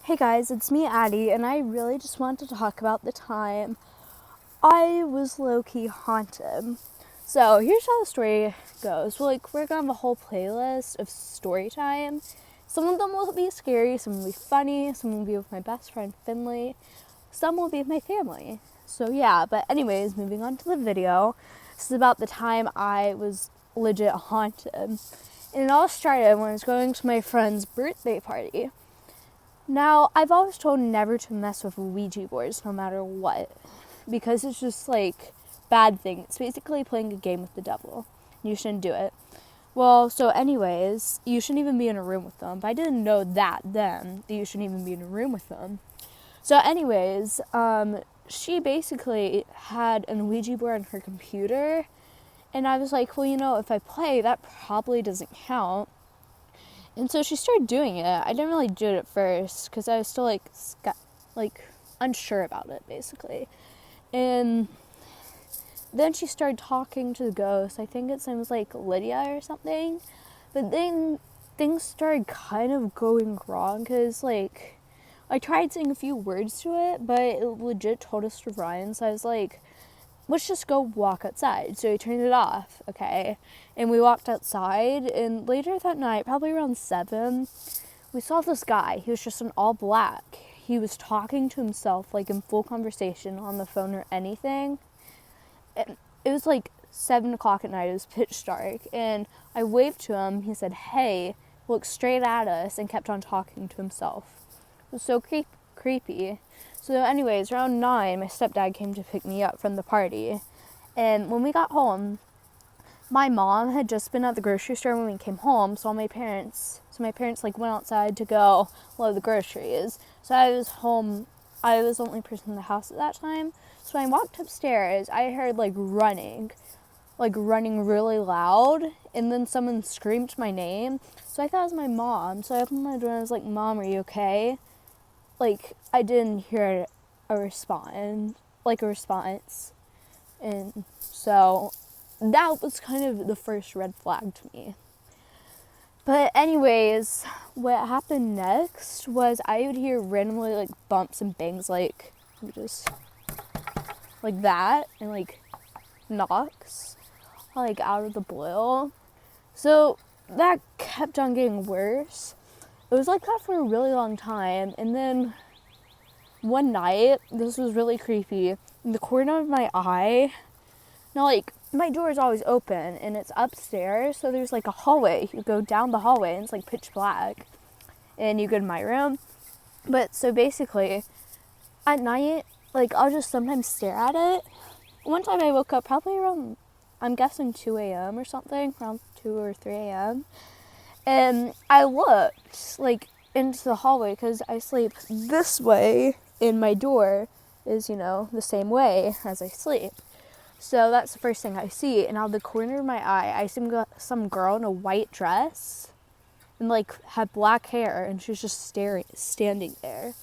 Hey guys, it's me, Addie, and I really just wanted to talk about the time I was low-key haunted. So here's how the story goes. We're gonna have a whole playlist of story time. Some of them will be scary, some will be funny, some will be with my best friend Finley, some will be with my family. So yeah, but anyways, moving on to the video. This is about the time I was legit haunted. And it all started when I was going to my friend's birthday party. Now, I've always told never to mess with Ouija boards no matter what, because it's just bad thing. It's basically playing a game with the devil. You shouldn't do it. Well, so anyways, you shouldn't even be in a room with them. But I didn't know that then, that you shouldn't even be in a room with them. So anyways, she basically had an Ouija board on her computer, and I was like, well, if I play, that probably doesn't count. And so she started doing it. I didn't really do it at first because I was still unsure about it, basically. And then she started talking to the ghost. I think its name was Lydia or something. But then things started kind of going wrong because I tried saying a few words to it, but it legit told us to run. So I was like, let's just go walk outside. So we turned it off, okay? And we walked outside, and later that night, probably around 7, we saw this guy. He was just in all black. He was talking to himself, in full conversation on the phone or anything. And it was 7 o'clock at night. It was pitch dark. And I waved to him. He said, hey, looked straight at us and kept on talking to himself. It was so creepy. So anyways, around 9, my stepdad came to pick me up from the party. And when we got home, my mom had just been at the grocery store when we came home, so my parents went outside to go load the groceries. So I was home. I was the only person in the house at that time. So when I walked upstairs, I heard running really loud, and then someone screamed my name. So I thought it was my mom. So I opened my door and I was like, Mom, are you okay? I didn't hear a response. And so that was kind of the first red flag to me. But anyways, what happened next was I would hear randomly bumps and bangs just like that, and knocks out of the blue. So that kept on getting worse. It was like that for a really long time, and then one night, this was really creepy, in the corner of my eye, now my door is always open, and it's upstairs, so there's a hallway. You go down the hallway, and it's pitch black, and you go to my room. But so basically, at night, I'll just sometimes stare at it. One time I woke up probably around, I'm guessing 2 a.m. or something, around 2 or 3 a.m., and I looked, into the hallway because I sleep this way, and my door is, the same way as I sleep. So that's the first thing I see, and out of the corner of my eye, I see some girl in a white dress and, had black hair, and she was just standing there.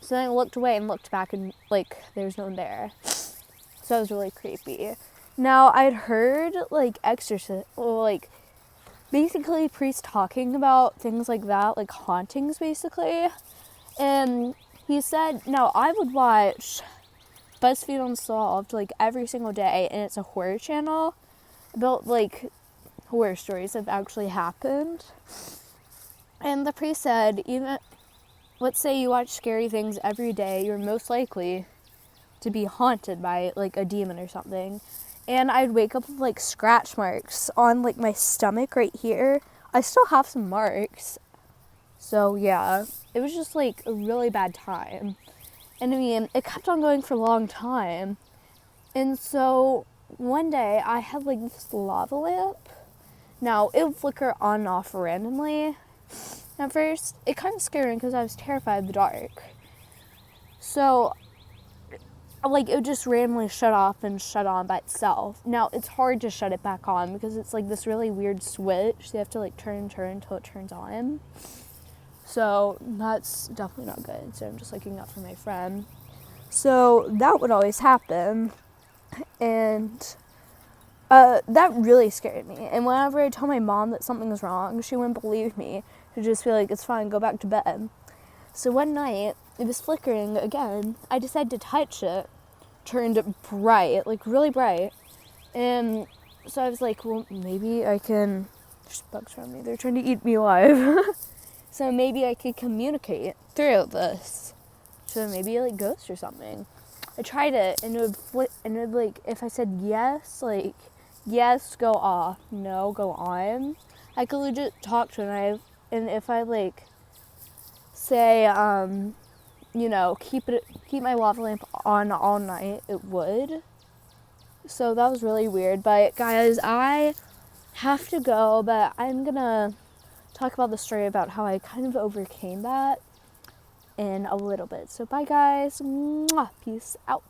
So then I looked away and looked back, and, there's no one there. So that was really creepy. Now, I'd heard, basically priests talking about things like that, hauntings basically. And he said, now I would watch BuzzFeed Unsolved every single day, and it's a horror channel about horror stories that have actually happened. And the priest said, even let's say you watch scary things every day, you're most likely to be haunted by a demon or something. And I'd wake up with scratch marks on my stomach right here. I still have some marks. So yeah, it was just a really bad time. And I mean, it kept on going for a long time. And so one day I had this lava lamp. Now it would flicker on and off randomly. At first, it kind of scared me because I was terrified of the dark. So it would just randomly shut off and shut on by itself. Now, it's hard to shut it back on because it's this really weird switch. So you have to turn until it turns on. So that's definitely not good. So I'm just looking up for my friend. So that would always happen. And that really scared me. And whenever I told my mom that something was wrong, she wouldn't believe me. She'd just be like, it's fine, go back to bed. So one night, it was flickering again. I decided to touch it. Turned bright, like really bright. And so I was like, well, maybe I can... There's bugs around me. They're trying to eat me alive. So maybe I could communicate through this. So maybe like ghosts or something. I tried it, and it would like, if I said yes, like, yes, go off, no, go on. I could legit talk to it, and if I like say, keep my lava lamp on all night, it would. So that was really weird. But guys, I have to go, but I'm gonna talk about the story about how I kind of overcame that in a little bit. So bye guys. Mwah. Peace out.